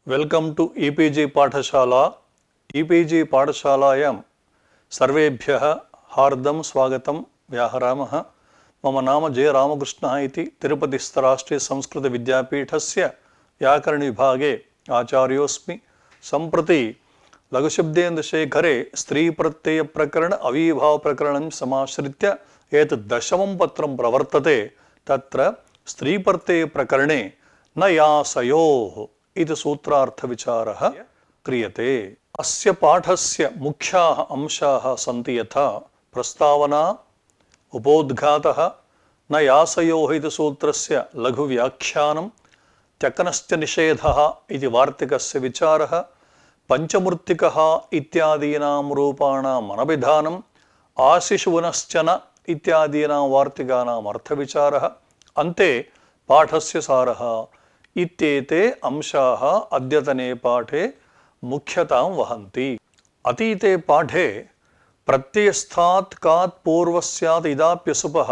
Welcome to e-PG पाठशाला। E-PG पाठशालायां सर्वेभ्यः हार्दं स्वागतं व्याहरामः। मम नाम जे रामकृष्णः इति तिरुपतिस्थ राष्ट्रीय संस्कृत विद्यापीठस्य व्याकरण विभागे आचार्योऽस्मि। सम्प्रति लघुशब्देन्दुशेखरे स्त्री प्रत्यय प्रकरण अविभाव प्रकरणं समाश्रित्य एतत् दशमं पत्रं प्रवर्तते। तत्र स्त्री प्रत्यय प्रकरणे न यासयोः इति सूत्रार्थ विचारः क्रियते। अस्य पाठस्य मुख्याः अंशाः सन्ति यथा प्रस्तावना, उपोद्घातः, न यासयोः इति सूत्रस्य लघुव्याख्यानं, त्यक्नश्च निषेधः इति वार्तिकस्य विचारः, पञ्चमूर्तिकः इत्यादीनां रूपाणाम् अनभिधानम्, आशिशुवनश्चन इत्यादीनां वार्तिकानाम् अर्थविचारः, अन्ते पाठस्य सारः इत्येते अंशाः अद्यतने पाठे मुख्यतां वहन्ति। अतीते पाठे प्रत्ययस्थात् कात् पूर्वस्यात् इदाप्यसुपः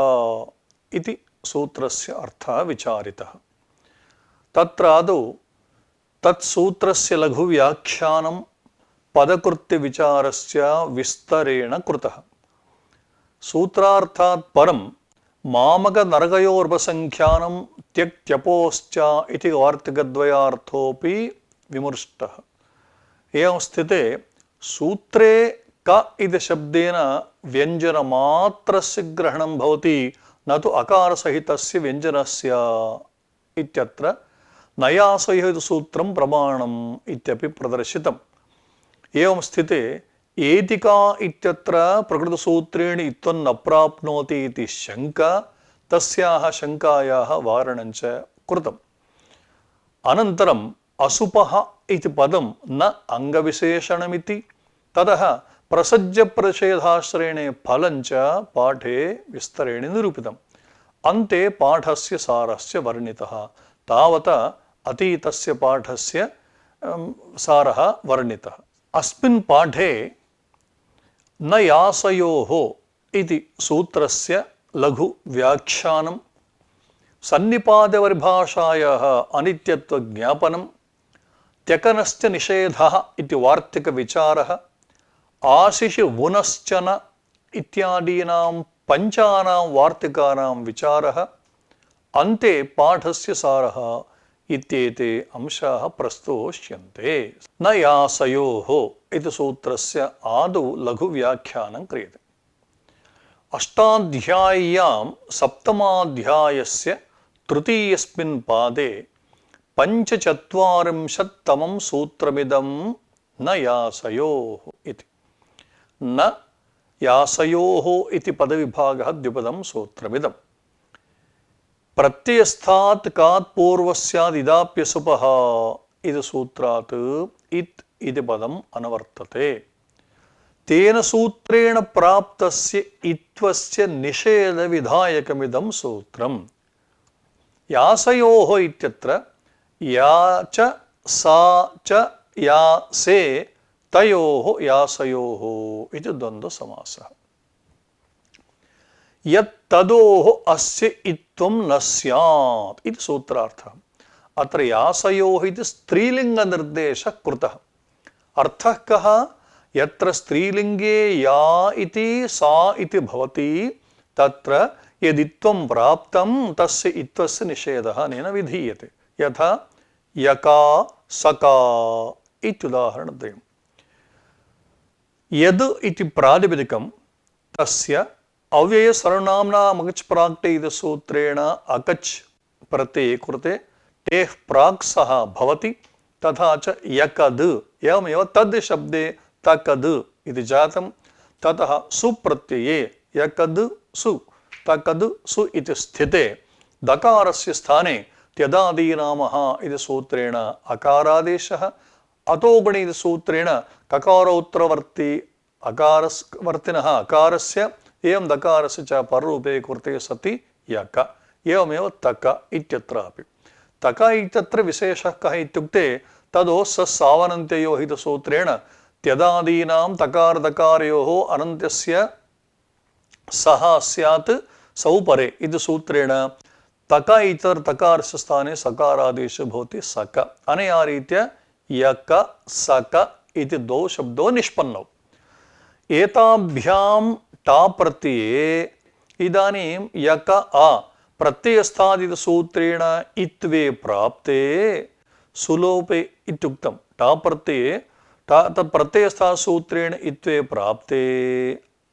इति सूत्रस्य अर्थः विचारितः। तत्र आदौ तत्सूत्रस्य लघुव्याख्यानं पदकृत्यविचारस्य विस्तरेण कृतः। सूत्रार्थात् परं मामकनरकयोर्वसङ्ख्यानं त्यक्त्यपोश्च इति वार्तिकद्वयार्थोऽपि विमृष्टः। एवं स्थिते सूत्रे क इति शब्देन व्यञ्जनमात्रस्य ग्रहणं भवति, न तु अकारसहितस्य व्यञ्जनस्य इत्यत्र न यासयोः इति सूत्रं प्रमाणम् इत्यपि प्रदर्शितम्। एवं स्थिते एतिका इत्यत्र प्रकृतसूत्रेण इत्थं न प्राप्नोति इति शङ्का, तस्याः शङ्कायाः वारणञ्च कृतम्। अनन्तरम् असुपः इति पदं न अङ्गविशेषणमिति, ततः प्रसज्यप्रतिषेधाश्रयणे फलञ्च पाठे विस्तरेण निरूपितम्। अन्ते पाठस्य सारस्य वर्णितः। तावता अतीतस्य पाठस्य सारः वर्णितः। अस्मिन् पाठे न यासयोः इति सूत्रस्य लघुव्याख्यानं, सन्निपातपरिभाषायाः अनित्यत्वज्ञापनं, त्यक्नश्च निषेधः इति वार्तिकविचारः, आशिशुवुनश्चन इत्यादीनां पञ्चानां वार्तिकानां विचारः, अन्ते पाठस्य सारः इत्येते अंशाः प्रस्तोष्यन्ते। न यासयोः इति सूत्रस्य आदौ लघुव्याख्यानं क्रियते। अष्टाध्याय्यां सप्तमाध्यायस्य तृतीयस्मिन् पादे पञ्चचत्वारिंशत्तमं सूत्रमिदं न यासयोः इति। न यासयोः इति पदविभागः द्विपदं सूत्रमिदम्। प्रत्ययस्थात् कात् पूर्वस्यात् इदाप्यसुपः इति सूत्रात् इत् इति पदम् अनवर्तते। तेन सूत्रेण प्राप्तस्य इत्वस्य निषेधविधायकमिदं सूत्रम्। यासयोः इत्यत्र या च सा च या से तयोः यासयोः इति द्वन्द्वसमासः। यत्तदोः अस्य इत्त्वं न स्यात् इति सूत्रार्थः। अत्र यासयोः इति स्त्रीलिङ्गनिर्देशः कृतः। अर्थः कः? यत्र स्त्रीलिङ्गे या इति सा इति भवति तत्र यदित्वं प्राप्तं तस्य इत्वस्य निषेधः अनेन विधीयते। यथा यका सका इत्युदाहरणद्वयम्। यद् इति प्रातिपदिकं तस्य अव्ययसर्वनाम्नाम् अकच् प्राक्टे इति सूत्रेण अकच् प्रत्यये कृते टेः प्राक् सः भवति। तथा च यकद् एवमेव तद् शब्दे तकद् इति जातं। ततः सुप्रत्यये यकद् सु तकद् सु इति स्थिते दकारस्य स्थाने त्यदादीनामः इति सूत्रेण अकारादेशः, अतोगुणी इति सूत्रेण ककारोत्तरवर्ती अकारवर्तिनः अकारस्य एवं दकारस्य च पररूपे कृते सति यक। एवमेव तक इत्यत्रापि। तक इत्यत्र विशेषः कः इत्युक्ते तदो सस्सावनन्त्ययोः इति सूत्रेण त्यदादीनां तकारदकारयोः अनन्त्यस्य सः स्यात् सौ परे इति सूत्रेण तक इतर तकारस्य स्थाने सकारादेशो भवति सक। अनया रीत्या यक सक इति दो शब्दो निष्पन्नौ एताभ्यां टा प्रत्यये इदानीं यक आ प्रत्ययस्थादित सूत्रेण इत्वे प्राप्ते सुलोपे इत्युक्तं टा प्रत्यये तत् प्रत्ययस्थादित सूत्रेण इत्वे प्राप्ते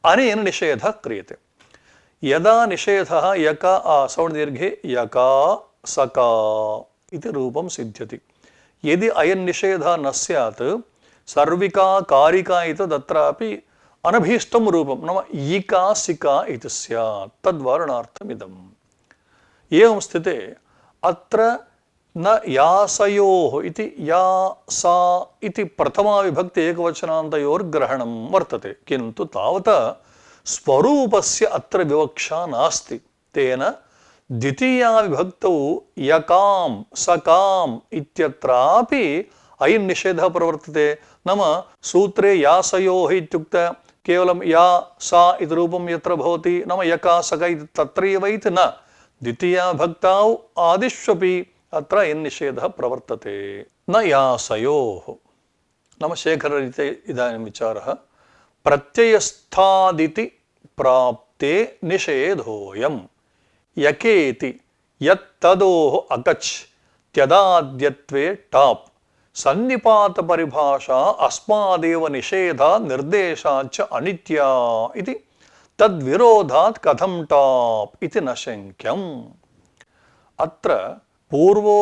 अनेन निषेधः क्रियते यदा निषेधः यक आ सवर्णदीर्घे यका सका इति रूपं सिद्ध्यति यदि अयं निषेधः न स्यात् सर्विका कारिका इति तत्रापि अनभीष्टं रूपं नाम ईका सिका इति स्यात् तद्वर्णार्थमिदम् एवं स्थिते अत्र न यासयोः इति या सा इति प्रथमा विभक्ति एकवचनान्तयोर्ग्रहणं वर्तते किन्तु तावता स्वरूपस्य अत्र विवक्षा नास्ति तेन द्वितीया विभक्तौ यकां सकाम् इत्यत्रापि अयं निषेधः प्रवर्तते नाम सूत्रे यासयोः इत्युक्ते केवलं या सा इति रूपं यत्र भवति नाम यका सका इति तत्रैव इति न द्वितीया विभक्तौ आदिष्वपि अत्र अयं निषेधः प्रवर्तते न यासयोः नाम शेखररीते इदानीं विचारः प्रत्ययस्थादिति प्राप्ते निषेधोऽयम् यकेति यत्तदोः अकच् त्यदाद्यत्वे टाप् सन्निपात परिभाषा अस्मादेव निषेधा निर्देशाच्च अनित्या इति तद्विरोधात् कथं टाप् इति न शङ्क्यम् अत्र पूर्वो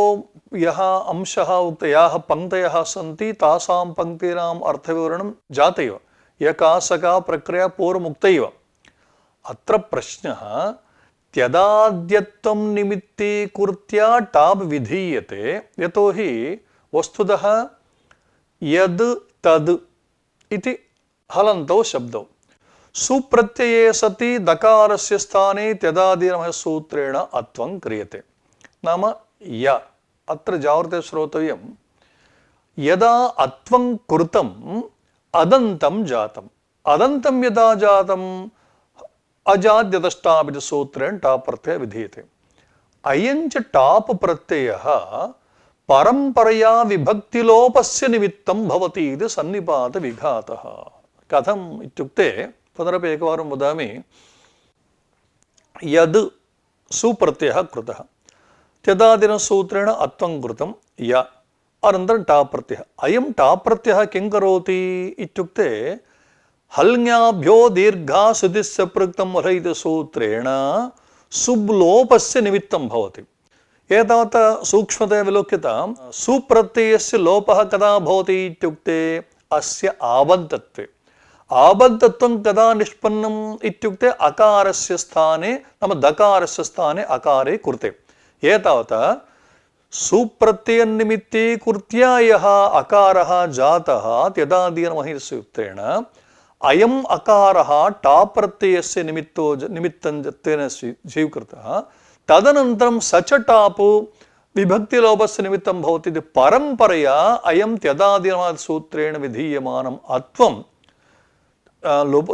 यः अंशः याः पङ्क्तयः सन्ति तासां पङ्क्तीनाम् अर्थविवरणं जातैव यका सका प्रक्रिया पूर्वमुक्तैव अत्र प्रश्नः त्यदाद्यत्वं निमित्तीकृत्य टाप् विधीयते यतोहि वस्तुतः यद् तद् इति हलन्तौ शब्दौ सुप्रत्यये सति दकारस्य स्थाने त्यदादीनः सूत्रेण अत्वं क्रियते नाम य अत्र जाग्रते श्रोतव्यं यदा अत्वं कृतम् अदन्तं जातम् अदन्तं यदा जातम् अजाद्यतष्टापिति सूत्रेण टाप् प्रत्ययः विधीयते अयञ्च टाप् प्रत्ययः परम्परया विभक्तिलोपस्य निमित्तं भवति इति सन्निपात विघातः कथम् इत्युक्ते पुनरपि एकवारं वदामि यद् सुप्रत्ययः कृतः त्यदादिनसूत्रेण अत्वं कृतं य अनन्तरं टाप् प्रत्ययः अयं टाप् प्रत्ययः किं करोति इत्युक्ते हल्ङ्याभ्यो दीर्घा सुदिस्य पृक्तं वह इति सूत्रेण सुब्लोपस्य निमित्तं भवति एतावत् सूक्ष्मतया विलोक्यतां सुप्रत्ययस्य लोपः कदा भवति इत्युक्ते अस्य आबद्धत्वे आबद्धत्वं कदा निष्पन्नम् इत्युक्ते अकारस्य स्थाने नाम दकारस्य स्थाने अकारे कृते एतावत् सुप्रत्ययनिमित्तीकृत्य यः अकारः जातः त्यदादीनमहिसूत्रेण अयम् अकारः टाप् प्रत्ययस्य निमित्तं तेन स्वीकृतः तदनन्तरं स च टाप् विभक्तिलोपस्य निमित्तं भवति इति परम्परया अयं त्यदादीनसूत्रेण विधीयमानम् अत्वं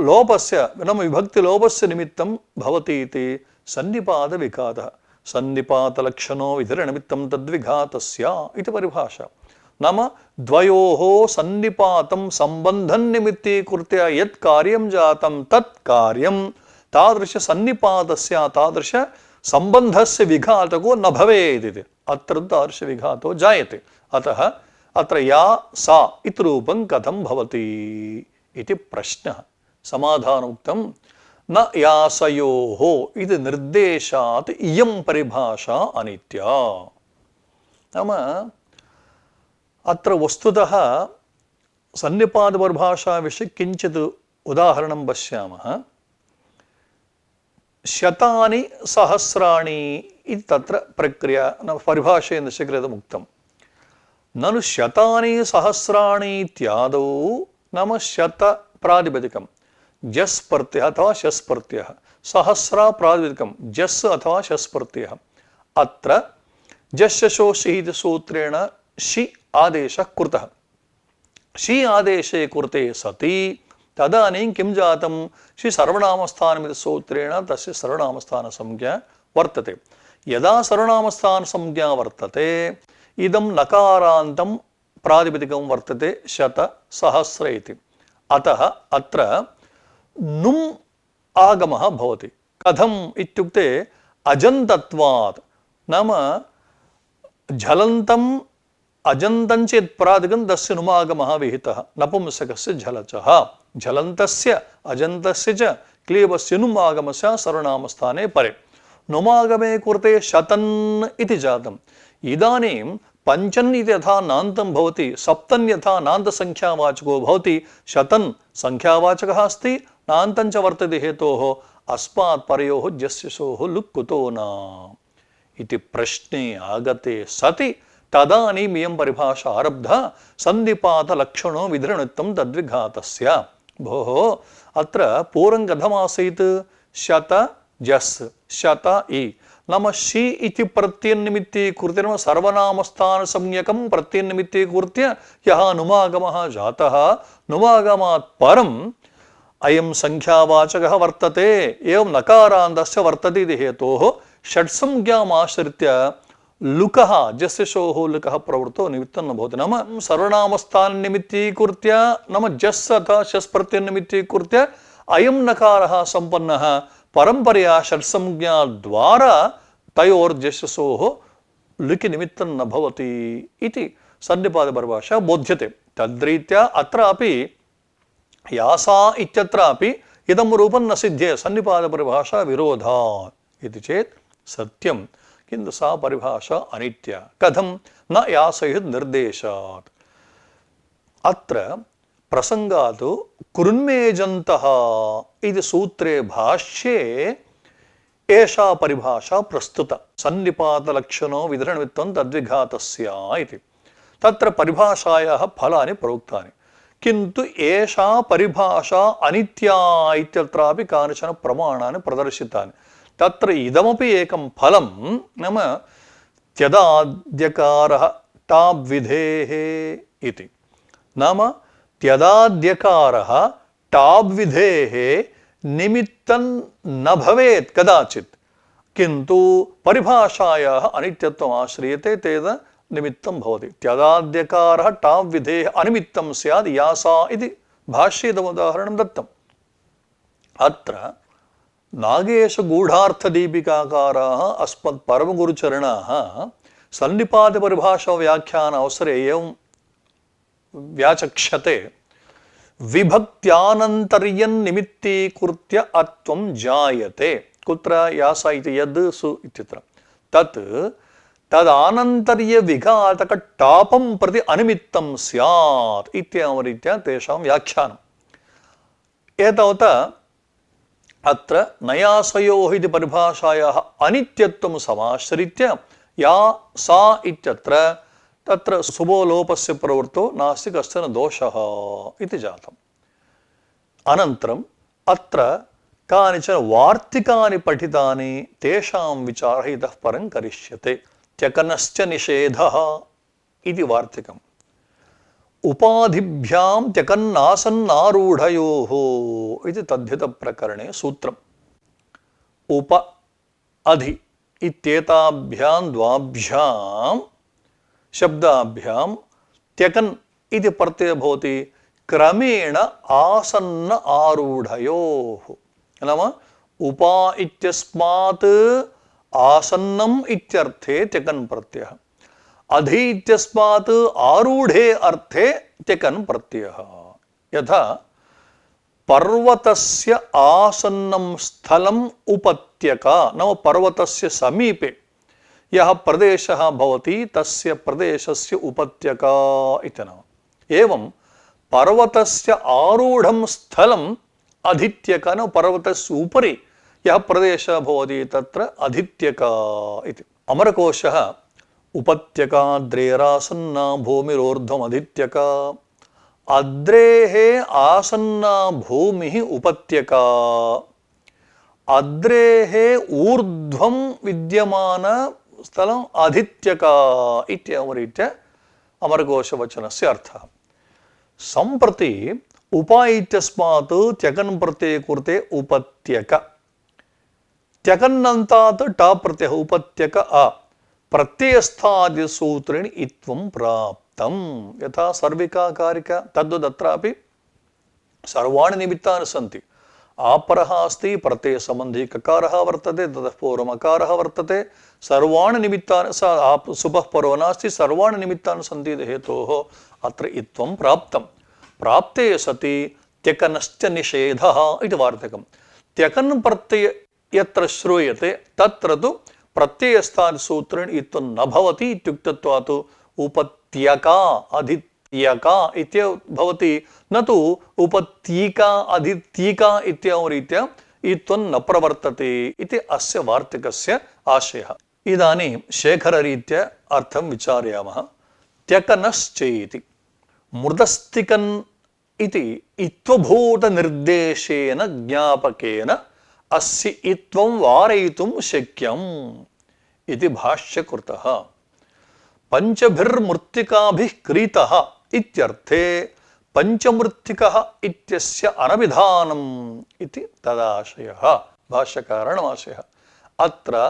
लोपस्य नाम विभक्तिलोपस्य निमित्तं भवति इति सन्निपातविघातः सन्निपातलक्षणो विधिरनिमित्तं तद्विघातस्य इति परिभाषा नाम द्वयोः सन्निपातं सम्बन्धं निमित्तीकृत्य यत् कार्यं जातं तत् कार्यं तादृश सन्निपातस्य तादृश सम्बन्धस्य विघातको न भवेत् इति अत्र तादृश विघातो जायते अतः अत्र या सा इति रूपं कथं भवति इति प्रश्नः समाधानोक्तं न यासयोः इति निर्देशात् इयं परिभाषा अनित्या नाम अत्र वस्तुतः सन्निपातपरिभाषाविषये किञ्चित् उदाहरणं पश्यामः शतानि सहस्राणि इति तत्र प्रक्रिया नाम परिभाषेन कृतमुक्तं ननु शतानि सहस्राणि इत्यादौ नाम शत प्रातिपदिकं जस् प्रत्ययः अथवा शस् प्रत्ययः सहस्रा प्रातिपदिकं जस् अथवा शस् प्रत्ययः अत्र जस्यशोषि इति सूत्रेण शि आदेशः कृतः शि आदेशे कृते सति तदानीं किं जातं शि सर्वनामस्थानमिति सूत्रेण तस्य सर्वनामस्थानसंज्ञा वर्तते यदा सर्वनामस्थानसंज्ञा वर्तते इदं नकारान्तं प्रातिपदिकं वर्तते शत सहस्र इति। अतः अत्र नुम् आगमः भवति। कथम् इत्युक्ते अजन्तत्वात्, नाम झलन्तम् अजन्तं चेत् प्रातिपदिकं तस्य नुमागमः विहितः। नपुंसकस्य झलचः, झलन्तस्य अजन्तस्य च क्लीबस्य नुमागमस्य सर्वनामस्थाने परे। नुमागमे कृते शतन् इति जातम्। इदानीं पञ्चन् इति यथा नान्तं भवति, सप्तन् यथा नान्तसङ्ख्यावाचको भवति, शतन् सङ्ख्यावाचकः अस्ति, नान्तं च वर्तते हेतोः अस्मात् परयोः जस्यसोः लुक् कुतो न इति प्रश्ने आगते सति तदानीम् इयं परिभाषा आरब्धा। सन्धिपातलक्षणो विधृणुत्वं तद्विघातस्य। भोः, अत्र पूर्वं कथमासीत्? शत जस् शत इ, नाम शि इति प्रत्ययनिमित्तीकृत्य नाम सर्वनामस्थानसंज्ञकं प्रत्ययनिमित्तीकृत्य यः नुमागमः जातः, नुमागमात् परम् अयं संख्यावाचकः वर्तते, एवं नकारान्तस्य वर्तते इति हेतोः षट्संज्ञाम् आश्रित्य लुकः जस्यसोः लुकः प्रवृत्तो निमित्तं न भवति। नाम सर्वनामस्थाननिमित्तीकृत्य नाम जस् अथवा शस् प्रत्ययनिमित्तीकृत्य अयं नकारः सम्पन्नः, परम्परया षट्संज्ञाद्वारा तयोर्जस्यसोः लुकि निमित्तं न भवति इति सन्निपातपरिभाषा बोध्यते। तद्रीत्या अत्रापि यासा इत्यत्रापि इदं रूपं न सिद्ध्येत्, सन्निपातपरिभाषा विरोधात् इति चेत् सत्यं, किन्तु सा परिभाषा अनित्या। कथं? न यासयुः निर्देशात्। अत्र प्रसङ्गात् कुर्न्मेजन्तः इति सूत्रे भाष्ये एषा परिभाषा प्रस्तुता। सन्निपातलक्षणो विधृणुत्वं तद्विघातस्य इति। तत्र परिभाषायाः फलानि प्रोक्तानि, किन्तु एषा परिभाषा अनित्या इत्यत्रापि कानिचन प्रमाणानि प्रदर्शितानि। तत्र इदमपि एकं फलं, नाम त्यदाद्यकारः टाब्विधेः इति। नाम त्यदाद्यकारः टाब्विधेः निमित्तं न भवेत् कदाचित्, किन्तु परिभाषायाः अनित्यत्वम् आश्रियते, तेन निमित्तं भवति। त्यदाद्यकारः टाब्विधेः अनिमित्तं स्यात् यासा इति भाष्येदमुदाहरणं दत्तम्। अत्र नागेशगूढार्थदीपिकाकाराः अस्मत्परमगुरुचरणाः सन्निपातपरिभाषाव्याख्यान अवसरे एवं व्याचक्षते। विभक्त्यानन्तर्यन्निमित्तीकृत्य अत्वं जायते। कुत्र? यासा इति यद् सु इत्यत्र। तत् तदानन्तर्यविघातकटापं प्रति अनिमित्तं स्यात् इत्येवरीत्या तेषां व्याख्यानम्। एतावता अत्र नयासयोः इति परिभाषायाः अनित्यत्वं समाश्रित्य या सा इत्यत्र तत्र शुभोलोपस्य प्रवृत्तो नास्ति कश्चन दोषः इति जातम्। अनन्तरम् अत्र कानिचन वार्तिकानि पठितानि, तेषां विचारः इतः परं करिष्यते। त्यकनश्च निषेधः इति वार्तिकम्। उपाधिभ्यां त्यकन्नासन्नारूढयोः इति तद्धितप्रकरणे सूत्रम्। उप अधि इत्येताभ्यां द्वाभ्यां शब्दाभ्यां त्यकन् इति प्रत्ययः भवति क्रमेण आसन्न आरूढयोः। नाम उपा इत्यस्मात् आसन्नम् इत्यर्थे त्यकन् प्रत्ययः, अधि इत्यस्मात् आरूढे अर्थे त्यकन् प्रत्ययः। यथा पर्वतस्य आसन्नं स्थलम् उपत्यका, नाम पर्वतस्य समीपे यः प्रदेशः भवति तस्य प्रदेशस्य उपत्यका इति नाम। एवं पर्वतस्य आरूढं स्थलम् अधित्यका, नाम पर्वतस्य उपरि यः प्रदेशः भवति तत्र अधित्यका इति। अमरकोशः उपत्यकाद्रेरासन्ना भूमिरोर्ध्वमधित्यका, अद्रेः आसन्ना भूमिः उपत्यका, अद्रेः ऊर्ध्वं विद्यमान स्थलम् अधित्यका इत्येवरीत्या अमरकोशवचनस्य अर्थः। सम्प्रति उपा इत्यस्मात् त्यकन् प्रत्यये कृते उपत्यक, त्यकन्नन्तात् टा प्रत्ययः उपत्यक अ प्रत्ययस्थादिसूत्रेण इत्वं प्राप्त। प्राप्तं यथा सर्विका कारिका तद्वदत्रापि सर्वाणि निमित्तानि सन्ति आपरः अस्ति प्रत्ययसम्बन्धी ककारः वर्तते ततः पूर्वम् अकारः वर्तते सर्वाणि निमित्तानि सुबः पर्वो नास्ति सर्वाणि निमित्तानि सन्ति इति हेतोः अत्र इत्थं प्राप्तं प्राप्ते सति त्यकनश्च निषेधः इति वार्तिकं त्यकन् प्रत्यय यत्र श्रूयते तत्र तु प्रत्ययस्थानि सूत्रेण इत्थं न भवति इत्युक्तत्वात् उपत्यका अधित्यका इत्येव भवति न तु उपत्यका अधित्यका इत्येवं रीत्या इत्थं न प्रवर्तते इति अस्य वार्तिकस्य आशयः। इदानीं शेखररीत्या अर्थं विचारयामः। त्यकनश्चेति मृदस्तिकन् इति इत्वभूतनिर्देशेन ज्ञापकेन अस्य इत्वं वारयितुं शक्यम् इति भाष्यकृतः। पञ्चभिर्मृत्तिकाभिः क्रीतः इत्यर्थे पञ्चमृत्तिकः इत्यस्य अनभिधानम् इति तदाशयः भाष्यकारणमाशयः। अत्र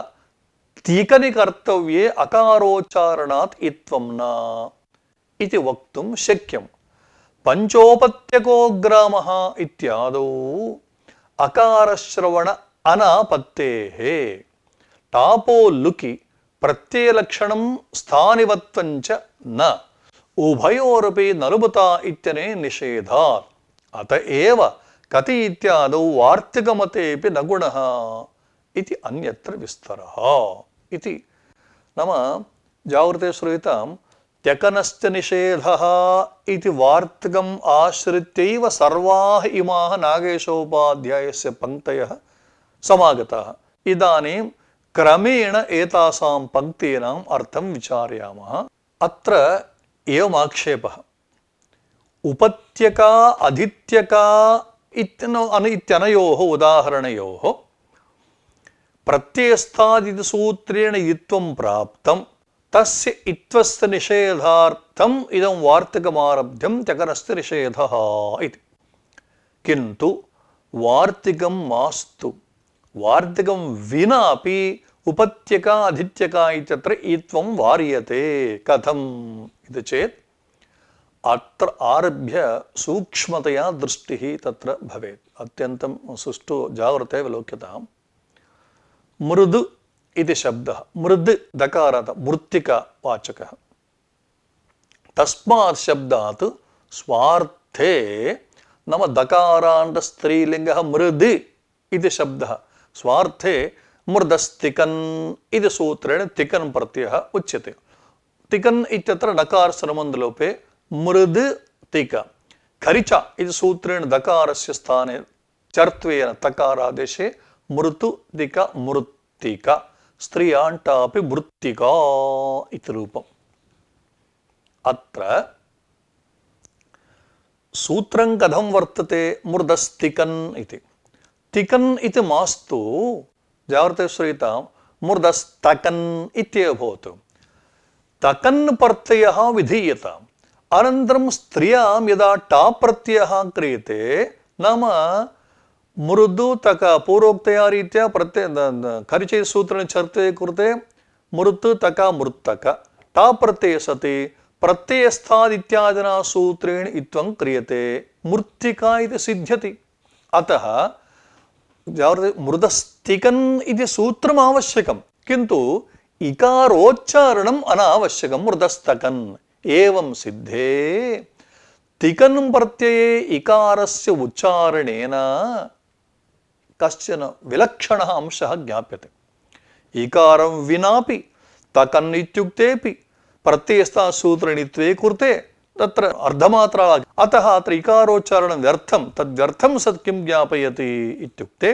तीकनिकर्तव्ये अकारोच्चारणात् इत्वं न इति वक्तुं शक्यम्। पंचोपत्यको ग्रामः इत्यादौ अकारश्रवण अनापत्तेः टापो लुकि प्रत्ययलक्षणं स्थानिवत्वञ्च न उभयोरपि नलुबता इत्यने निषेधात् अतएव कति इत्यादौ वार्तिकमतेऽपि न गुणः इति अन्यत्र विस्तरः इति। नाम जागृते श्रूयतां त्यकनश्च निषेधः इति वार्तिकम् आश्रित्यैव सर्वाः इमाः नागेशोपाध्यायस्य पङ्क्तयः समागताः। इदानीं क्रमेण एतासां पङ्क्तीनाम् अर्थं विचारयामः। अत्र एवम् आक्षेपः उपत्यका अधित्यका इत्यनयोः उदाहरणयोः प्रत्ययस्थादिति सूत्रेण इत्वं प्राप्तं तस्य इत्वस्य निषेधार्थम् इदं वार्तिकमारब्ध्यं त्यकनस्य निषेधः इति। किन्तु वार्तिकं मास्तु वार्तिकं विनापि उपत्यका अधित्यका इत्यत्र इत्वं वार्यते कथम् इति चेत् अत्र आरभ्य सूक्ष्मतया दृष्टिः तत्र भवेत्। अत्यन्तं सुष्ठु जागृते विलोक्यताम्। मृदु इति शब्दः मृद् दकारात् मृत्तिका वाचकः। तस्मात् शब्दात् स्वार्थे नाम दकारान्त स्त्रीलिङ्गः मृद् इति शब्दः स्वार्थे मृदस्तिकन् इति सूत्रेण तिकन् प्रत्ययः उच्यते। तिकन् इत्यत्र नकारसर्वमन्दलोपे मृद् तिक खरिच इति सूत्रेण दकारस्य स्थाने चर्त्वेन तकारादेशे मृतु दिक मृत्तिका स्त्रियाण्टापि मृत्तिका इति रूपम्। अत्र सूत्रं कथं वर्तते मृदस्तिकन् इति। तिकन् इति मास्तु जागृते श्रूयतां मृदस्तकन् इत्येव भवतु। तकन् प्रत्ययः विधीयताम्। अनन्तरं स्त्रियां यदा टा प्रत्ययः क्रियते नाम मृदु तक पूर्वोक्तया रीत्या प्रत्यय खरिचे सूत्रेण चर्ते कृते मृत् तक मृत्तक टा प्रत्यय सति प्रत्ययस्थादित्यादिना सूत्रेण इत्वं क्रियते मृत्तिका इति सिद्ध्यति। अतः मृदस्तिकन् इति सूत्रम् आवश्यकं किन्तु इकारोच्चारणम् अनावश्यकं मृदस्तकन् एवं सिद्धे तिकन् प्रत्यये इकारस्य उच्चारणेन कश्चन विलक्षणः अंशः ज्ञाप्यते। इकारं विनापि तकन् इत्युक्तेपि प्रत्ययस्थः सूत्रनित्वे कृते तत्र अर्धमात्रा अतः अत्र इकारोच्चारणं व्यर्थं तद्व्यर्थं सत् किं ज्ञापयति इत्युक्ते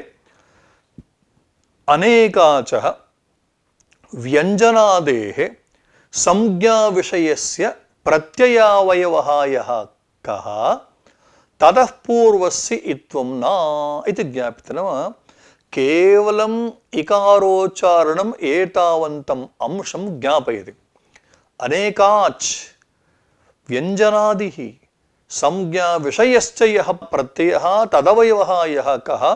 अनेकाचः व्यञ्जनादेः संज्ञाविषयस्य प्रत्ययावयवः यः कः ततः पूर्वस्य इत्वं न इति ज्ञापितं। नाम केवलम् इकारोच्चारणम् एतावन्तम् अंशं ज्ञापयति। अनेकाच् व्यञ्जनादिः संज्ञाविषयश्च यः प्रत्ययः तदवयवः यः कः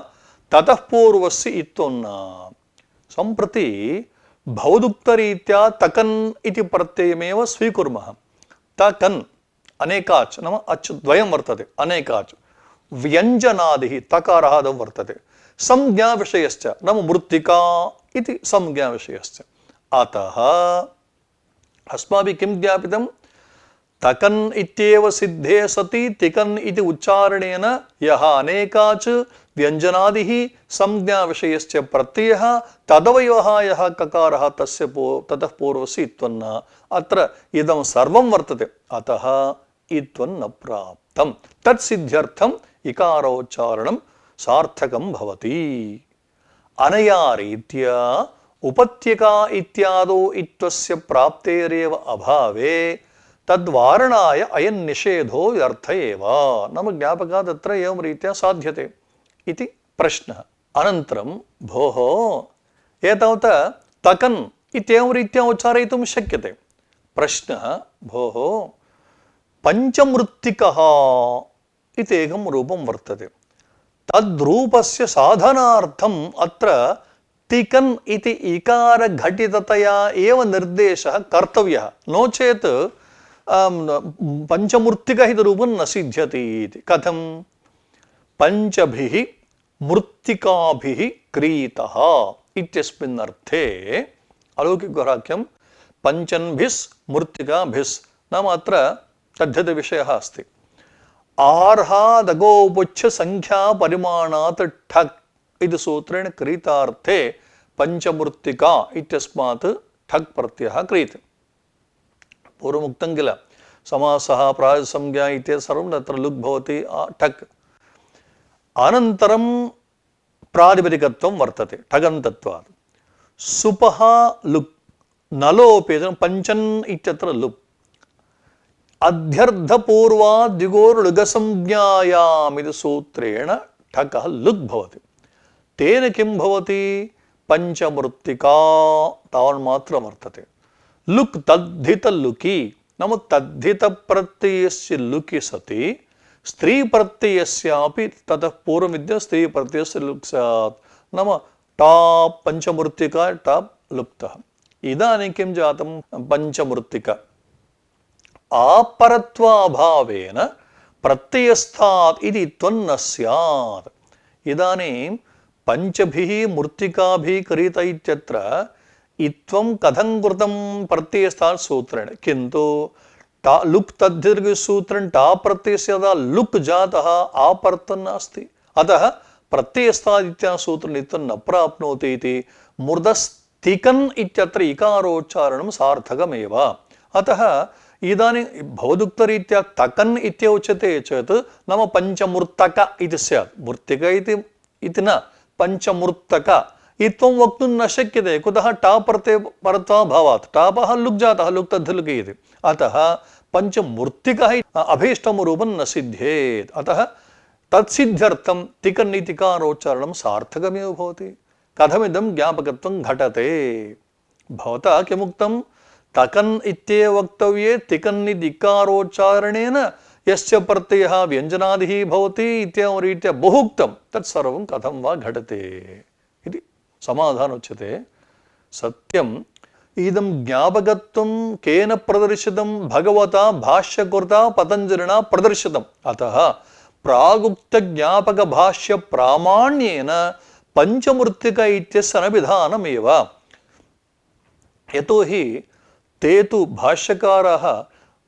ततः पूर्वस्य इत्वं न। सम्प्रति भवदुक्तरीत्या तकन् इति प्रत्ययमेव स्वीकुर्मः। तकन् अनेकाच् नाम अच् द्वयं वर्तते अनेकाच् व्यञ्जनादिः तकारादौ वर्तते संज्ञाविषयश्च नाम मृत्तिका इति संज्ञाविषयश्च अतः अस्माभिः किं ज्ञापितं तकन् इत्येव सिद्धे सति तिकन् इति उच्चारणेन यः अनेकाच् व्यञ्जनादिः संज्ञाविषयश्च प्रत्ययः तदवयवः यः ककारः तस्य ततः पूर्वस्य इत्वन्न अत्र इदं सर्वं वर्तते अतः इत्वन्न प्राप्तं तत्सिद्ध्यर्थम् इकारोच्चारणं सार्थकं भवति अनया रीत्या उपत्यका इत्यादौ इत्वस्य प्राप्तेरेव अभावे तद्वारणाय अयं निषेधो व्यर्थ एव नाम ज्ञापकात् तत्र एवं रीत्या साध्यते इति प्रश्नः अनन्तरं भोः एतावता तकन् इत्येवं रीत्या उच्चारयितुं शक्यते प्रश्नः भोः पञ्चमृत्तिकः इति एकं रूपं वर्तते तद्रूपस्य साधनार्थम् अत्र तिकन् इति इकार घटिततया एव निर्देशः कर्तव्यः नो चेत् पंचमूर्तिकः इति रूपं न सिद्ध्यति इति कथं पंचभिः मृत्तिकाभिः क्रीतः इत्यस्मिन् अर्थे अलौकिकवाक्यं पञ्चन्भिस्मृत्तिकाभिस् नाम अत्र तद्धितविषयः अस्ति आर्हादगोपुच्छ संख्या परिमाणात् ठक् इति सूत्रेण क्रीतार्थे पंचमृत्तिका इत्यस्मात् ठक् प्रत्ययः क्रियते पूर्वमुक्तं किल समासः प्रातिसंज्ञा इत्येतत् सर्वं तत्र लुक् भवति ठक् अनन्तरं प्रातिपदिकत्वं वर्तते ठगन्तत्वात् सुपः लुक् नलोपे पञ्चन् इत्यत्र लुक् अध्यर्थपूर्वात् द्विगोर्लुगसंज्ञायाम् इति सूत्रेण ठकः लुक् भवति तेन किं भवति पंचमृत्तिका तावन्मात्रं वर्तते लुक् तद्धित लुकि नाम तद्धित प्रत्ययस्य लुकि सति स्त्री प्रत्ययस्यापि ततः पूर्वमिद्य स्त्री प्रत्ययस्य लुक् स्यात् नाम टाप् पंचमृत्तिका टाप् लुप्तः इदानीं किं जातं पंचमृत्तिका आपरत्वाभावेन प्रत्ययस्थात् इति त्वन्न स्यात् इदानीं पंचभिः मृत्तिकाभिः क्रीत इत्यत्र इत्वं कथं कृतं प्रत्ययस्थात् सूत्रेण किन्तु लुक् तद्धिर्घ सूत्रेण टा प्रत्ययस्य यदा लुक् जातः आपरत्वं नास्ति अतः प्रत्ययस्थात् इत्यादि सूत्रेण इत्थं न प्राप्नोति इति मूर्धस्तिकन् इत्यत्र इकारोच्चारणं सार्थकमेव अतः इदानीं भवदुक्तरीत्या तकन् इत्युच्यते चेत् नाम पञ्चमूर्तक इति स्यात् मूर्तिक इति न पञ्चमूर्तक इत्थं वक्तुं न शक्यते कुतः टा प्रत्यय परत्वाभावात् टापः लुक् जातः लुक् तद्धिलुकि इति अतः पंचमूर्तिकः अभीष्टं रूपं न सिद्ध्येत् अतः तत्सिद्ध्यर्थं तिकन् इति इकारोच्चारणं सार्थकमेव भवति कथमिदं ज्ञापकत्वं घटते भवता किमुक्तं तकन् इत्येव वक्तव्ये तिकन् इति इकारोच्चारणेन यस्य प्रत्ययः व्यञ्जनादिः भवति इत्येवं रीत्या बहुक्तं तत्सर्वं कथं वा घटते इति समाधानोच्यते सत्यम् इदं ज्ञापकत्वं केन प्रदर्शितं भगवता भाष्यकृता पतञ्जलिना प्रदर्शितम् अतः प्रागुक्त ज्ञापक भाष्य प्रामाण्येन पंचमूर्तिका इत्यस्य अनभिधानमेव यतोहि ते तु भाष्यकाराः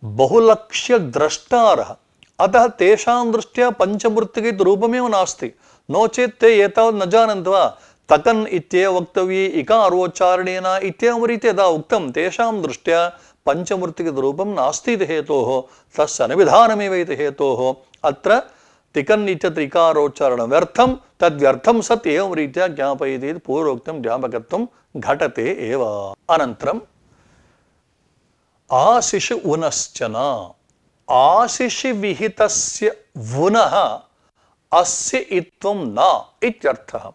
बहुलक्ष्य द्रष्टारः अतः तेषां दृष्ट्या पंचमूर्तिका इति रूपमेव नास्ति नो चेत् ते एतावत् न जानन्ति वा तकन् इत्येव वक्तव्ये इकारोच्चारणेन इत्येवं रीत्या यदा उक्तं तेषां दृष्ट्या पंचमूर्तिका इति रूपं नास्ति इति हेतोः तस्य अनभिधानमेव इति हेतोः अत्र तिकन् इत्यत्र इकारोच्चारणं व्यर्थं तद्व्यर्थं सत् एवं रीत्या ज्ञापयति इति पूर्वोक्तं ज्ञापकत्वं घटते एव अनन्तरम् आशिष उनश्चन आशिष विहितस्य वुनः अस्य इत्वं न इत्यर्थः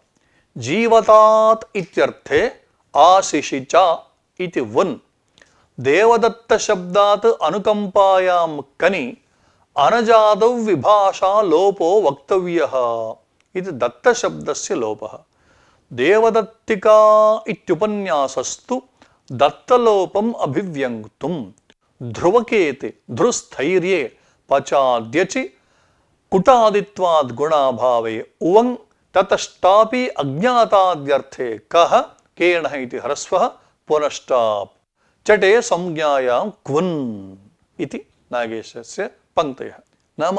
जीवतात् इत्यर्थे आशिषि च इति वुन् देवदत्त शब्दात् अनुकंपायां कनि अनजादौ विभाषा लोपो वक्तव्यः इति दत्त शब्दस्य लोपः देवदत्तिका इत्युपन्यासस्तु दत्तलोपम् अभिव्यङ्क्तुं ध्रुवकेति ध्रुस्थैर्ये पचाद्यचि कुटादित्वाद् गुणाभावे उवं ततश्चापि अज्ञाताद्यर्थे कः केन इति ह्रस्वः पुनश्चाप् चटे संज्ञायां क्वन् इति नागेशस्य पंक्तयः। नाम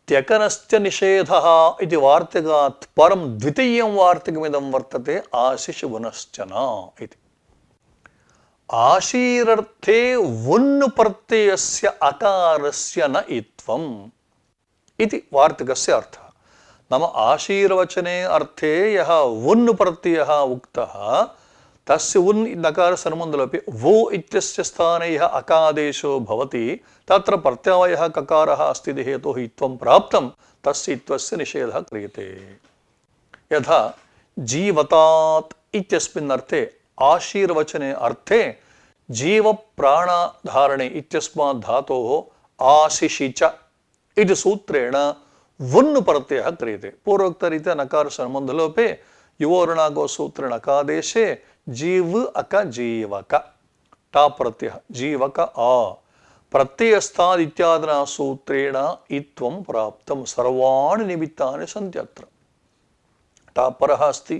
त्यकनश्च निषेधः इति वार्तिकात् परं द्वितीयं वार्तिकमिदं वर्तते आशिषवुनश्चन इति। आशीरर्थे वुन् प्रत्ययस्य अकारस्य न इत्वम् इति वार्तिकस्य अर्थः। नाम आशीर्वचने अर्थे यः वुन् प्रत्ययः उक्तः तस्य वुन् नकार संबन्धलोपे वो इत्यस्य स्थाने यः अकादेशो भवति तत्र प्रत्ययः ककारः अस्ति इति हेतोः इत्वं प्राप्तं तस्य इत्वस्य निषेधः क्रियते। यथा जीवतात् इत्यस्मिन् अर्थे आशीर्वचने अर्थे जीव प्राणधारणे इत्यस्मात् धातोः आशिषि च इति सूत्रेण वुन् प्रत्ययः क्रियते। पूर्वोक्तरीत्या नकार संबन्धलोपे युवोर्णागो सूत्रेण अकादेशे जीव अक जीवक टा प्रत्ययः जीवक आ प्रत्ययस्थाद् इत्यादिना सूत्रेण इत्वं प्राप्तं। सर्वाणि निमित्तानि सन्ति अत्र। टा परः अस्ति,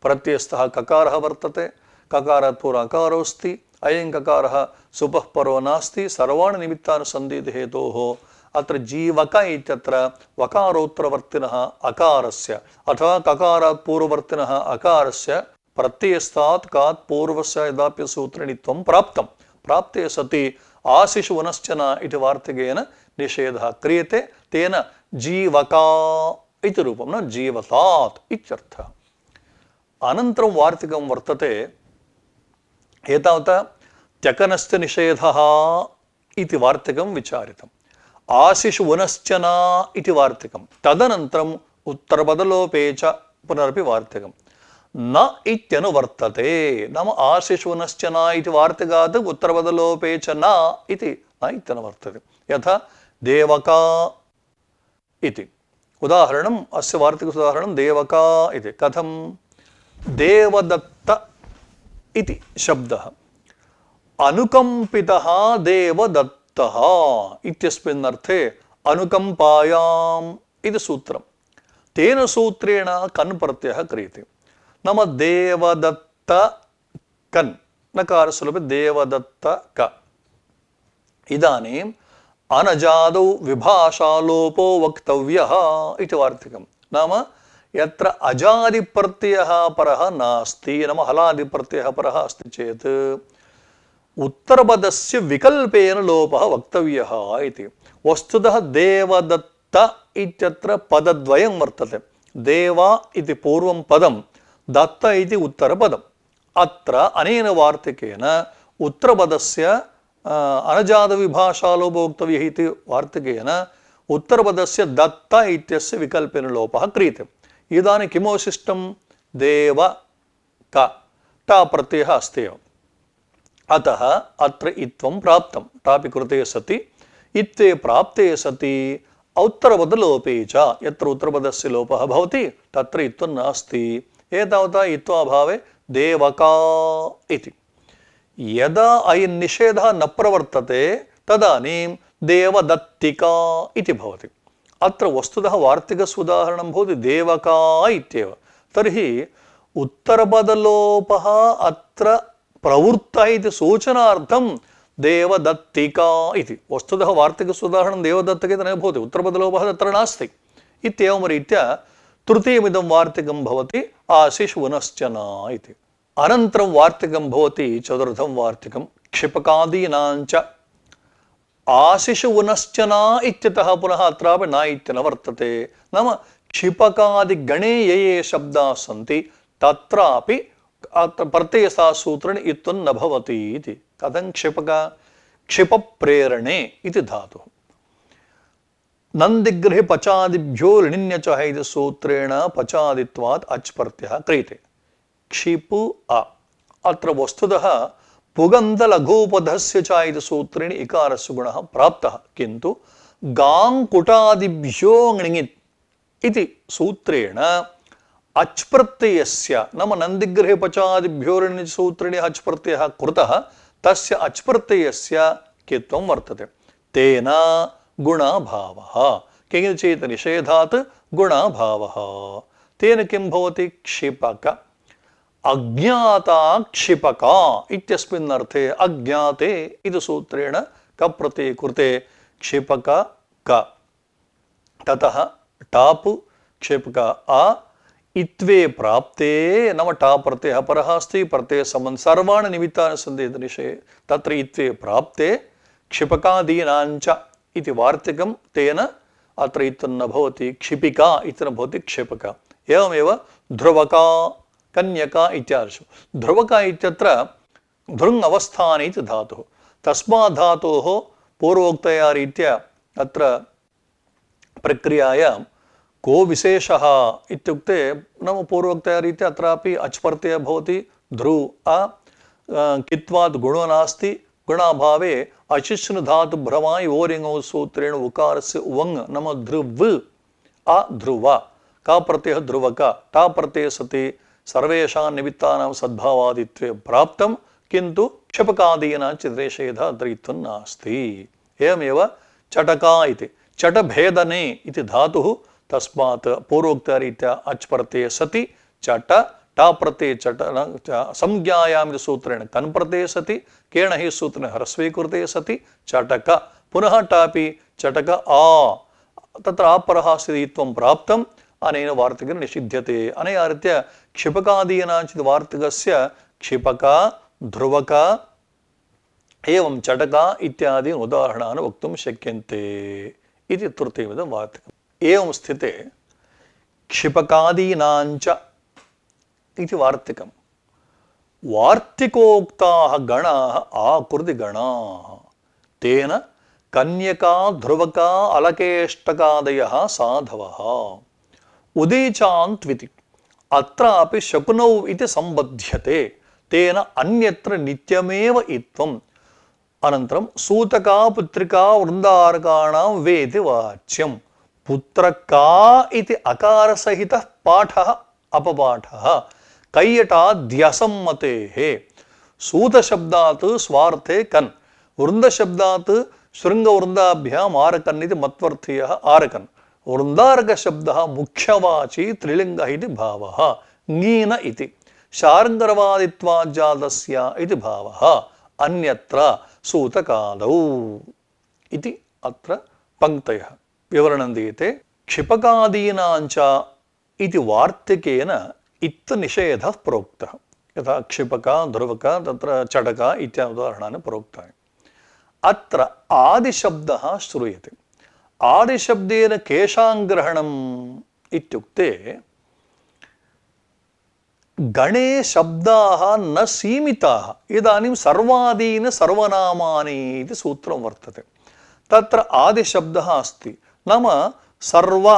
प्रत्ययस्थः ककारः वर्तते, ककारात् पूर्वम् अकारो अस्ति, अयं ककारः सुपः परो नास्ति, सर्वाणि निमित्तानि सन्ति इति हेतोः अत्र जीवक इत्यत्र वकारोत्तरवर्तिनः अकारस्य अथवा ककारात् पूर्ववर्तिनः अकारस्य प्रत्ययस्थात् कात् पूर्वस्य यदाप्य सूत्रेणित्वं प्राप्तं। प्राप्ते सति आशिषवुनश्चन इति वार्तिकेन निषेधः क्रियते। तेन जीवका इति रूपं न जीवतात् इत्यर्थः। अनन्तरं वार्तिकं वर्तते एतावता त्यकनश्च निषेधः इति वार्तिकं विचारितम्। आशिषवुनश्चन इति वार्तिकं, तदनन्तरम् उत्तरपदलोपे च पुनरपि वार्तिकं न इत्यनुवर्तते। नाम आशिषवुनश्चन इति वार्तिकात् उत्तरपदलोपे च न इति न इत्यनुवर्तते। यथा देवका इति उदाहरणम्, अस्य वार्तिकस्य उदाहरणं देवका इति। कथं? देवदत्त इति शब्दः अनुकम्पितः देवदत्तः इत्यस्मिन् अर्थे अनुकम्पायाम् इति सूत्रं। तेन सूत्रेण कन् प्रत्ययः क्रियते। नाम देवदत्त कन् नकारस्वरूपे देवदत्त क। इदानीम् अनजादौ विभाषालोपो वक्तव्यः इति वार्तिकं। नाम यत्र अजादिप्रत्ययः परः नास्ति, नाम हलादिप्रत्ययः परः अस्ति चेत् उत्तरपदस्य विकल्पेन लोपः वक्तव्यः इति। वस्तुतः देवदत्त इत्यत्र पदद्वयं वर्तते। देव इति पूर्वं पदं, दत्त इति उत्तरपदम्। अत्र अनेन वार्तिकेन उत्तरपदस्य अनजातविभाषालोपो वक्तव्यः इति वार्तिकेन उत्तरपदस्य दत्त इत्यस्य विकल्पेन लोपः क्रियते। इदानीं किमवशिष्टं? देव क टा प्रत्ययः अस्ति एव। अतः अत्र इत्वं प्राप्तं। टापि कृते सति इत्ते प्राप्ते सति उत्तरपदलोपे च यत्र उत्तरपदस्य लोपः भवति तत्र इत्वं नास्ति। एतावता इत्वाभावे देवका इति। यदा अयं निषेधः न प्रवर्तते तदानीं देवदत्तिका इति भवति। अत्र वस्तुतः वार्तिकस्य उदाहरणं भवति देवका इत्येव। तर्हि उत्तरपदलोपः अत्र प्रवृत्तः इति सूचनार्थं देवदत्तिका इति। वस्तुतः वार्तिकस्य उदाहरणं देवदत्तिका इति न भवति, उत्तरपदलोपः तत्र नास्ति इत्येवं रीत्या तृतीयमिदं वार्तिकं भवति आशिषवुनश्चन इति। अनन्तरं वार्तिकं भवति चतुर्थं वार्तिकं क्षिपकादीनाञ्च। आशिषवुनश्चन इत्यतः पुनः अत्रापि न इत्यन वर्तते। नाम क्षिपकादिगणे ये ये शब्दाः सन्ति तत्रापि प्रत्ययस्थः सूत्रेण इत्वं न भवति इति। कथं क्षिपक? क्षिपप्रेरणे इति धातुः। नन्दिग्रहे पचादिभ्यो लिनिन्यचः इति सूत्रेण पचादित्वात् अच् प्रत्ययः क्रियते। क्षिपु अ। अत्र वस्तुतः पुगन्धलघूपधस्य च इति सूत्रेण इकारस्य गुणः प्राप्तः, किन्तु गाङ्कुटादिभ्यो ङिङित् इति सूत्रेण अच् प्रत्ययस्य नाम नन्दिग्रहे पचादिभ्यो सूत्रेण अच् प्रत्ययः कृतः, तस्य अच्प्रत्ययस्य कित्वं वर्तते तेन गुणाभावः किञ्चित् निषेधात् गुणाभावः तेन किं भवति क्षिपक अज्ञाता क्षिपका इत्यस्मिन् अर्थे अज्ञाते इति सूत्रेण कप्रत्यये कृते क्षिपक क ततः टाप् क्षिपक अ इत्वे प्राप्ते नाम टा प्रत्ययः परः अस्ति प्रत्यय सम्बन्ध सर्वाणि निमित्तानि सन्ति दृशे तत्र इत्वे प्राप्ते क्षिपकादीनाञ्च इति वार्तिकं तेन अत्र इत्थं न भवति क्षिपिका इति न भवति क्षिपक एवमेव ध्रुवका कन्यका इत्यादिषु ध्रुवका इत्यत्र धृङ् अवस्थाने इति धातुः तस्मात् धातोः पूर्वोक्तया रीत्या अत्र प्रक्रियायां को विशेषः इत्युक्ते नाम पूर्वोक्तया रीत्या अत्रापि अच् प्रत्ययः भवति ध्रु अ कित्वात् गुणो नास्ति गुणाभावे अचिष्णु धातु भ्रमाय ओरिङौ सूत्रेण उकारस्य उवङ् नाम ध्रुव अध्रुव का प्रत्ययः ध्रुवक टा प्रत्ययः सति सर्वेषां निमित्तानां सद्भावादित्वे प्राप्तं किन्तु क्षिपकादीनां चिद्रेषेधः अत्र इत्थं नास्ति एवमेव चटका इति चटभेदने इति धातुः तस्मात् पूर्वोक्तरीत्या अच् प्रत्यये सति चट टा प्रत्यये चट संज्ञायाम् इति सूत्रेण कन् प्रत्यये सति केण हि सूत्रेण ह्रस्वीकृते सति चटक पुनः टापि चटक आ तत्र आपरः स्थितित्वं प्राप्तम् अनेन वार्तिकेन निषिध्यते अनया रीत्या क्षिपकादीनाञ्चित् वार्तिकस्य क्षिपक ध्रुवक एवं चटका इत्यादि उदाहरणानि वक्तुं शक्यन्ते इति तृतीयमिदं वार्तिकम् एवं स्थिते क्षिपकादीनाञ्च इति वार्तिकं वार्तिकोक्ताः गणाः आकृतिगणाः तेन कन्यका ध्रुवका अलकेष्टकादयः साधवः उदीचान्त्विति अत्रापि शकुनौ इति सम्बध्यते तेन अन्यत्र नित्यमेव इत्वम् अनन्तरं सूतका पुत्रिका वृन्दारकाणां वेति वाच्यं पुत्रका इति अकारसहितः पाठः अपपाठः कैयटाद्यसम्मतेः सूतशब्दात् स्वार्थे कन् वृन्दशब्दात् शृङ्गवृन्दाभ्याम् आरकन् इति मत्वर्थीयः आरकन् वृन्दारकशब्दः मुख्यवाची त्रिलिङ्गः इति भावः ङीन इति शार्ङ्गरवादित्वाज्जातस्य इति भावः अन्यत्र सूतकादौ इति अत्र पङ्क्तयः विवरणं दीयते क्षिपकादीनाञ्च इति वार्तिकेन इत्थनिषेधः प्रोक्तः यथा क्षिपक ध्रुवक तत्र चटक इत्यादि उदाहरणानि प्रोक्तानि अत्र आदिशब्दः श्रूयते आदिशब्देन केषां ग्रहणम् इत्युक्ते गणे शब्दाः न सीमिताः इदानीं सर्वादीन सर्वनामानि इति सूत्रं वर्तते तत्र आदिशब्दः अस्ति नाम सर्व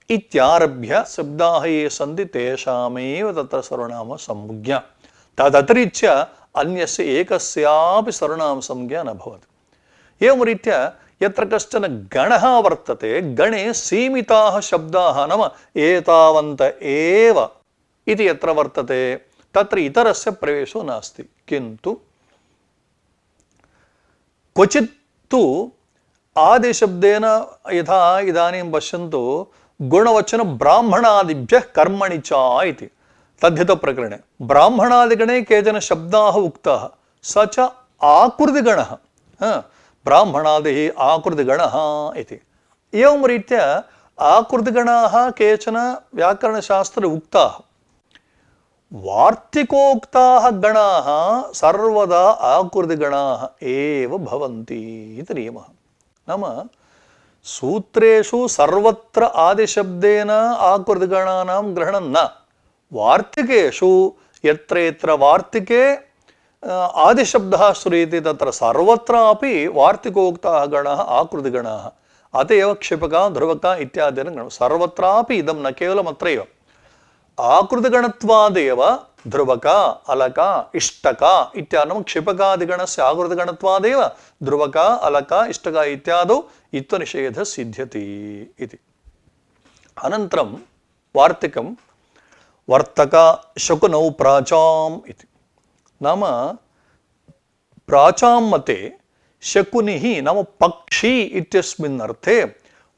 इत्यारभ्य शब्दाः ये सन्ति तेषामेव तत्र सर्वनाम संज्ञा तदतिरिच्य अन्यस्य एकस्यापि सर्वनाम संज्ञा न भवति एवं रीत्या यत्र कश्चन गणः वर्तते गणे सीमिताः शब्दाः नाम एतावन्त एव इति यत्र वर्तते तत्र इतरस्य प्रवेशो नास्ति किन्तु क्वचित् तु आदिशब्देन यथा इदानीं पश्यन्तु गुणवचन ब्राह्मणादिभ्यः कर्मणि च इति तद्धितप्रकरणे ब्राह्मणादिगणे केचन शब्दाः उक्ताः स च आकृतिगणः ब्राह्मणादिः आकृतिगणः इति एवं रीत्या आकृतिगणाः केचन व्याकरणशास्त्रे उक्ताः वार्तिकोक्ताः गणाः सर्वदा आकृतिगणाः एव भवन्ति इति नियमः नाम सूत्रेषु सर्वत्र आदिशब्देन आकृतिगणानां ग्रहणं न वार्तिकेषु यत्र यत्र वार्तिके आदिशब्दः श्रूयते तत्र सर्वत्रापि वार्तिकोक्ताः गणाः आकृतिगणाः अत एव क्षिपका ध्रुवका इत्यादीनां गणः सर्वत्रापि इदं न केवलम् अत्रैव आकृतिगणत्वादेव ध्रुवका अलका इष्टका इत्यादि क्षिपकादिगणस्य आकृतिगणत्वादेव ध्रुवका अलका इष्टका इत्यादौ इत्थनिषेधः सिद्ध्यति इति अनन्तरं वार्तिकं वर्तक शकुनौ प्राचाम् इति नाम प्राचामते शकुनिः नाम पक्षी इत्यस्मिन् अर्थे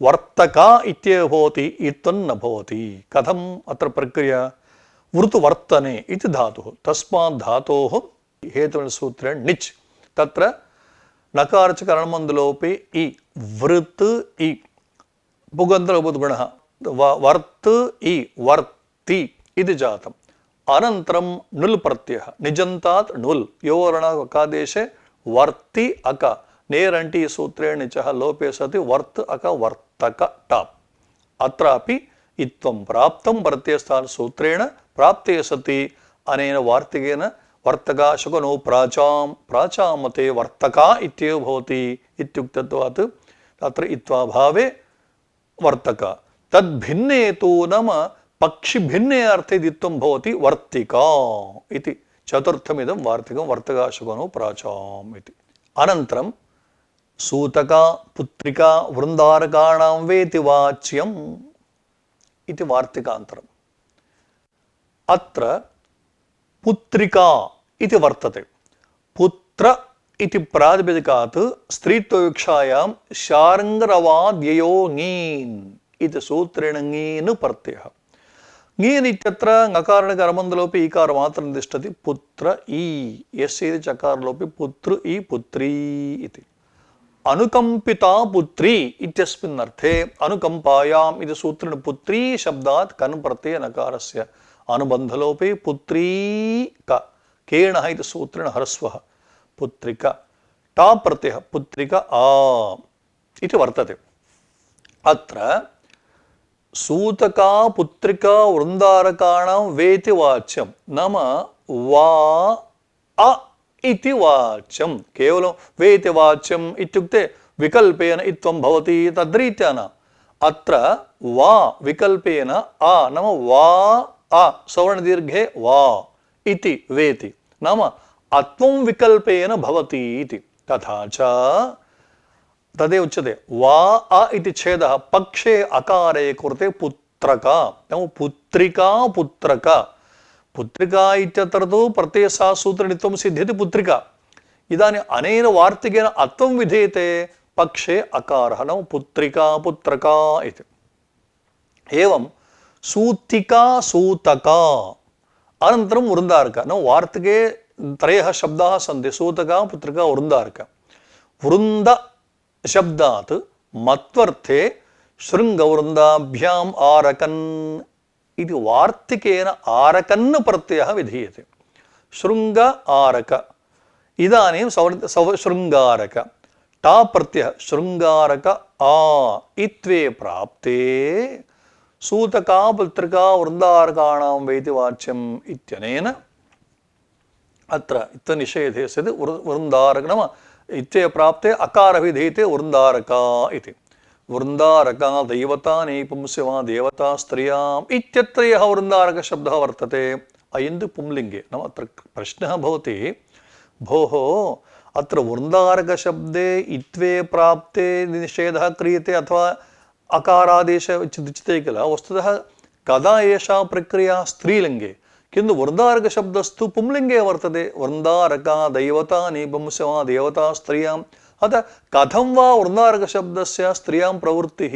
वर्तका इत्येव भवति इत्थं न भवति। कथम् अत्र प्रक्रिया? वृत्वर्तने इति धातुः, तस्मात् धातोः हेतुसूत्रेण निच्, तत्र नकारचकरणमन्दलोपे इ वृत् इ पुगन्धलघुगुणः वर्त् इ वर्ति इति जातम्। अनन्तरं नुल् प्रत्ययः निजन्तात् नुल् योवर्णकादेशे वर्ति अक नेरण्टि सूत्रेण निचः लोपे सति वर्त अक वर्तक टाप्। अत्रापि इत्थं प्राप्तं प्रत्ययस्थान सूत्रेण प्राप्ते सति अनेन वार्तिकेन वर्तका शकुनो प्राचामते वर्तका इत्येव भवति इत्युक्तत्वात् तत्र इत्वा भावे वर्तक। तद्भिन्ने तु नाम पक्षिभिन्ने अर्थे दित्वं भवति वर्तिका इति चतुर्थमिदं वार्तिकं वर्तका शकुनो प्राचाम् इति। अनन्तरं सूतका पुत्रिका वृन्दारकाणां वेति वाच्यम् इति वार्तिकान्तरम्। अत्र पुत्रिका इति वर्तते। पुत्र इति प्रातिपदिकात् स्त्रीत्वविवक्षायां शार्ङ्गरवाद्ययो ङीन् इति सूत्रेण ङीन् प्रत्ययः। ङीन् इत्यत्र ङकारणकरमन्दलोपि ईकारमात्रं तिष्ठति। पुत्र ई यस्य इति चकारलोपि पुत्र ई पुत्री इति। अनुकंपिता पुत्री इत्यस्मिन् अर्थे अनुकंपायाम् इति सूत्रेण पुत्री शब्दात् कन् प्रत्यय नकारस्य अनुबन्धलोपे पुत्री क केणः इति सूत्रेण ह्रस्वः पुत्रिका टा प्रत्ययः पुत्रिका आ इति वर्तते। अत्र सूतका पुत्रिका वृन्दारकाणां वेति वाच्यं नाम वा अ इति वाच्यं। केवलं वेति वाच्यम् इत्युक्ते विकल्पेन इत्थं भवति तद्रीत्या न। अत्र वा विकल्पेन आ नाम वा अ सवर्णदीर्घे वा इति वेति नाम अत्वं विकल्पेन भवति इति। तथा च तदेव उच्यते वा अ इति छेदः पक्षे अकारे कृते पुत्रका नाम पुत्रिका पुत्रका। पुत्रिका इत्यत्र तु प्रत्ययसूत्रनित्वं सिद्ध्यति पुत्रिका। इदानीम् अनेन वार्तिकेन अत्वं विधीयते पक्षे अकारः नाम पुत्रिका पुत्रका इति। एवं सूतिका सूतका अनन्तरं वृन्दारका नाम वार्तिके त्रयः शब्दाः सन्ति सूतका पुत्रिका वृन्दारका। वृन्द शब्दात् मत्वर्थे शृङ्गवृन्दाभ्याम् आरकन् इति वार्तिकेन आरकन् प्रत्ययः विधीयते। शृङ्ग आरक इदानीं शृङ्गारक टा प्रत्ययः शृङ्गारक आ इत्वे प्राप्ते सूतका पुत्रिका वृन्दारकाणां वेति वाच्यम् इत्यनेन अत्र इत्थनिषेधे सति वृन्दारक नाम इत्थे प्राप्ते अकार विधीयते वृन्दारका इति। वृन्दारका दैवता नैपुंस्यवा देवता स्त्रियाम् इत्यत्र यः वृन्दारकशब्दः वर्तते अयन्तु पुंलिङ्गे नाम अत्र प्रश्नः भवति भोः अत्र वृन्दारकशब्दे इत्वे प्राप्ते निषेधः क्रियते अथवा अकारादेशः उच्यते किल। वस्तुतः कदा एषा प्रक्रिया स्त्रीलिङ्गे किन्तु वृन्दारकशब्दस्तु पुंलिङ्गे वर्तते। वृन्दारका दैवता नैपुंस्यवा देवता स्त्रियाम् अतः कथं वा वृन्दारकशब्दस्य स्त्रियां प्रवृत्तिः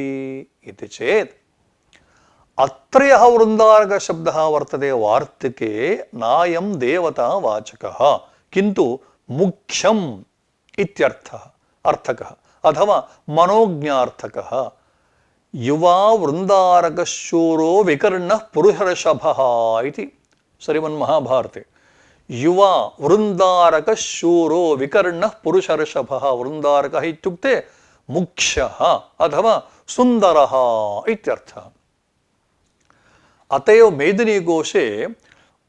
इति चेत् अत्र यः वृन्दारकशब्दः वर्तते वार्तिके नायं देवतावाचकः किन्तु मुख्यम् इत्यर्थः अर्थकः अथवा मनोज्ञार्थकः। युवा वृन्दारकशूरो विकर्णः पुरुषर्षभः इति श्रीमन्महाभारते। युवा वृन्दारकशूरो विकर्णः पुरुषर्षभः। वृन्दारकः इत्युक्ते मुख्यः अथवा सुन्दरः इत्यर्थः। अतएव मेदिनीघोषे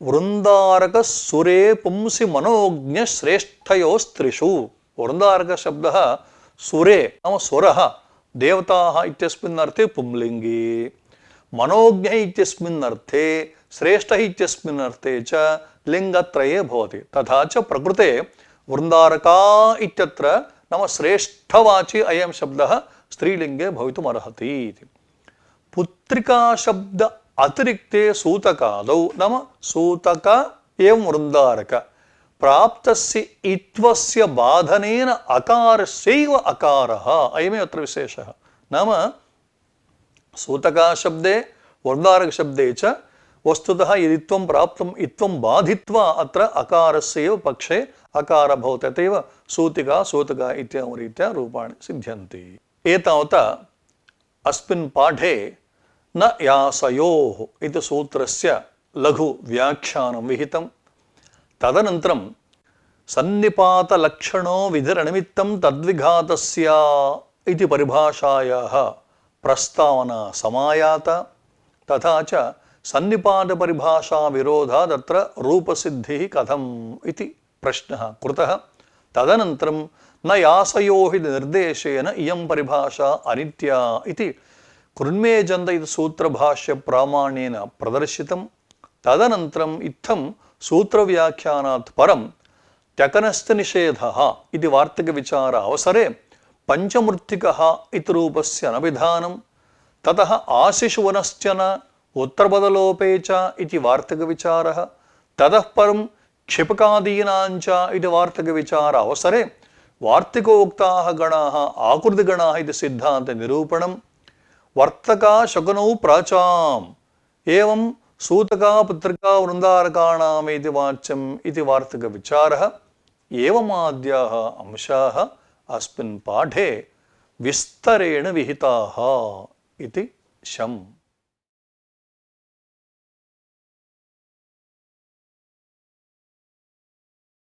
वृन्दारकसुरे पुंसि मनोज्ञ श्रेष्ठयोस्त्रिषु वृन्दारकशब्दः सुरे नाम सुरः देवताः इत्यस्मिन् अर्थे पुंलिङ्गे मनोज्ञ इत्यस्मिन् अर्थे श्रेष्ठः इत्यस्मिन् अर्थे च लिङ्गत्रये भवति। तथा च प्रकृते वृन्दारका इत्यत्र नाम श्रेष्ठवाची अयं शब्दः स्त्रीलिङ्गे भवितुमर्हति इति। पुत्रिका शब्द अतिरिक्ते सूतकादौ नाम सूतक एवं वृन्दारक प्राप्तस्य इत्वस्य बाधनेन अकारस्यैव अकारः अयमेव अत्र विशेषः। नाम सूतकाशब्दे वर्धारकशब्दे च वस्तुतः यदित्वं प्राप्तम् इत्वं बाधित्वा अत्र अकारस्यैव पक्षे अकारः भवति। अतएव सूतिका सूतका इत्येवं रीत्या रूपाणि सिद्ध्यन्ति। एतावता अस्मिन् पाठे न यासयोः इति सूत्रस्य लघु व्याख्यानं विहितं। तदनन्तरं सन्निपातलक्षणो विधिरनिमित्तं तद्विघातस्य इति परिभाषायाः प्रस्तावना समायाता। तथा च सन्निपातपरिभाषा विरोधात् अत्र रूपसिद्धिः कथम् इति प्रश्नः कृतः। तदनन्तरं न यासयोः इति निर्देशेन इयं परिभाषा अनित्या इति कृन्मेजन्द इति सूत्रभाष्यप्रामाण्येन प्रदर्शितं। तदनन्तरम् इत्थं सूत्रव्याख्यानात् परं त्यकनस्थनिषेधः इति वार्तिकविचार अवसरे पञ्चमृत्तिकः इति रूपस्य अनभिधानं। ततः आशिशुवनश्चन उत्तरपदलोपे च इति वार्तिकविचारः। ततः परं क्षिपकादीनाञ्च इति वार्तिकविचार अवसरे वार्तिकोक्ताः गणाः आकृतिगणाः इति सिद्धान्तनिरूपणं। वर्तका शकुनौ प्राचाम् एवं सूतका पुत्रिका वृन्दारकाणाम् इति वाच्यम् इति वार्तिकविचारः। एवमाद्याः अंशाः अस्मिन् पाठे विस्तरेण विहिताः इति शम्।